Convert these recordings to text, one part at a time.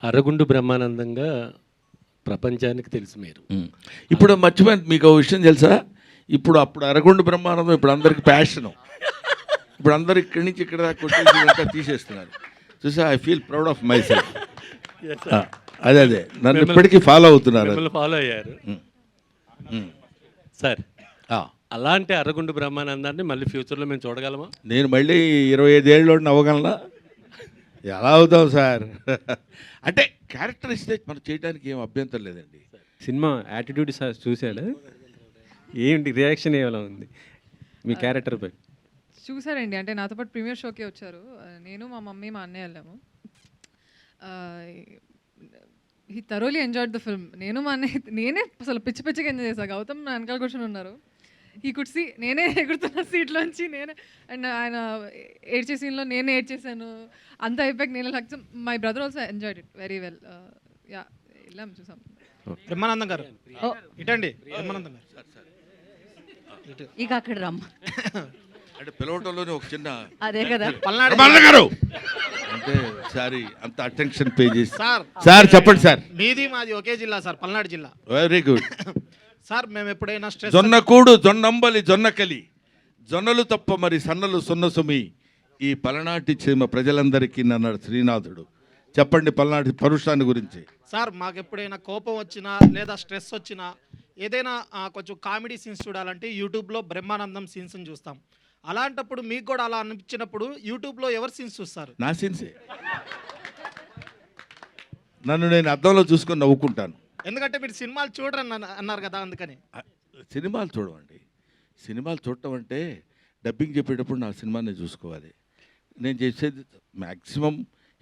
అరగుండు బ్రహ్మానందంగా ప్రపంచానికి తెలుసు మీరు. ఇప్పుడు మర్చిపోయింది, మీకు ఒక విషయం తెలుసా? అప్పుడు అరగుండు బ్రహ్మానందం ఇప్పుడు అందరికి ప్యాషను. ఇప్పుడు అందరు ఇక్కడి నుంచి ఇక్కడ దాకా కొట్టేసి ఇదంతా తీసేస్తున్నారు. చూసా, I feel proud of my self. అదే నన్ను ఇప్పటికీ ఫాలో అవుతున్నారు. ఫాలో అయ్యారు సార్. అలాంటి అరగుండు బ్రహ్మానందాన్ని మళ్ళీ ఫ్యూచర్లో మేము చూడగలమా? నేను మళ్ళీ 25 ఏళ్ళలోని అవ్వగలనా? ఎలా అవుతాం సార్? అంటే క్యారెక్టర్ ఇస్తే మనం చేయడానికి ఏం అభ్యంతరం లేదండి. సినిమా యాటిట్యూడ్ సార్ చూశాడు, ఏంటి రియాక్షన్ ఎలా ఉంది మీ క్యారెక్టర్ పై? చూసారండి, అంటే నాతో పాటు ప్రీమియర్ షోకి వచ్చారు. నేను, మా మమ్మీ, మా అన్నయ్య వెళ్ళాము. He thoroughly enjoyed the film. నేను మా అన్నయ్య నేనే అసలు పిచ్చి పిచ్చిగా ఎంజాయ్ చేశాను. గౌతమ్ నా వెనకాల కూర్చొని ఉన్నారు. ఈ కుడ్ సీ నేనే ఎగురుతున్న సీట్లోంచి నేనే, అండ్ ఆయన ఏడ్చే సీన్లో నేనే ఏడ్చేసాను. అంత అయిపోయాక నేను like my brother also enjoyed it very well. Yeah, వెళ్ళాం, చూసాం. బ్రహ్మానందం గారు ఇటండి. బ్రహ్మానందం గారు ఇక అక్కడ రమ్మ అంటే పిలవటంలోనే ఒక చిన్న అదే కదా. బ్రహ్మానందం గారు అంటే సారీ అంత అటెన్షన్ పే చేసి సార్ చెప్పండి సార్. మీది మాది ఒకే జిల్లా సార్, పల్నాడు జిల్లా. Very good sir. మేము ఎప్పుడైనా స్ట్రెస్ జొన్నకూడు జొన్నంబలి జొన్నకలి జొన్నలు తప్ప మరి సన్నలు సున్నసుమి ఈ పలనాటి చీమ ప్రజలందరికీ అన్నాడు శ్రీనాథుడు. చెప్పండి పల్నాటి పరుషాన్ని గురించి. సార్, మాకు ఎప్పుడైనా కోపం వచ్చినా లేదా స్ట్రెస్ వచ్చినా ఏదైనా కొంచెం కామెడీ సీన్స్ చూడాలంటే యూట్యూబ్లో బ్రహ్మానందం సీన్స్ని చూస్తాం. అలాంటప్పుడు మీకు కూడా అలా అనిపించినప్పుడు యూట్యూబ్లో ఎవరు సీన్స్ చూస్తారు? నా సీన్సే. నన్ను నేను అద్దంలో చూసుకొని నవ్వుకుంటాను. ఎందుకంటే మీరు సినిమాలు చూడరని అన్నారు కదా, అందుకని. సినిమాలు చూడమండి. సినిమాలు చూడటం అంటే డబ్బింగ్ చెప్పేటప్పుడు నా సినిమాని చూసుకోవాలి. నేను చేసేది మ్యాక్సిమం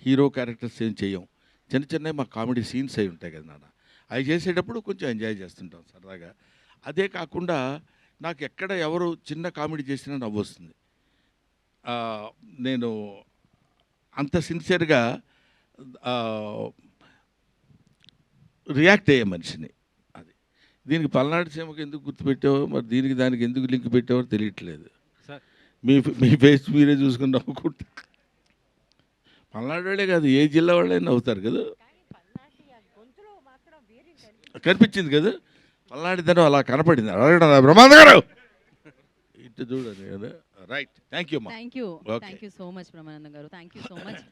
హీరో క్యారెక్టర్స్ ఏం చేయం, చిన్న చిన్నవి మా కామెడీ సీన్స్ అయి ఉంటాయి కదా నాన్న, అవి చేసేటప్పుడు కొంచెం ఎంజాయ్ చేస్తుంటాం సరదాగా. అదే కాకుండా నాకు ఎక్కడ ఎవరు చిన్న కామెడీ చేసినా నవ్వు వస్తుంది. నేను అంత సిన్సియర్గా రియాక్ట్ అయ్యే మనిషిని. అది దీనికి పల్నాడు సీమకు ఎందుకు గుర్తుపెట్టావో, మరి దీనికి దానికి ఎందుకు లింక్ పెట్టావో తెలియట్లేదు. మీ ఫేస్ మీరే చూసుకుని నవ్వుకుంటా. పల్నాడు వాళ్ళే కాదు, ఏ జిల్లా వాళ్ళైనా అవుతారు కదా. కనిపించింది కదా పల్నాడు ధనం, అలా కనపడింది. అడగడం బ్రహ్మానంద గారు ఇటు చూడండి కదా. Right, thank you. Thank you so much Brahmanandam గారు, థ్యాంక్ యూ సో మచ్.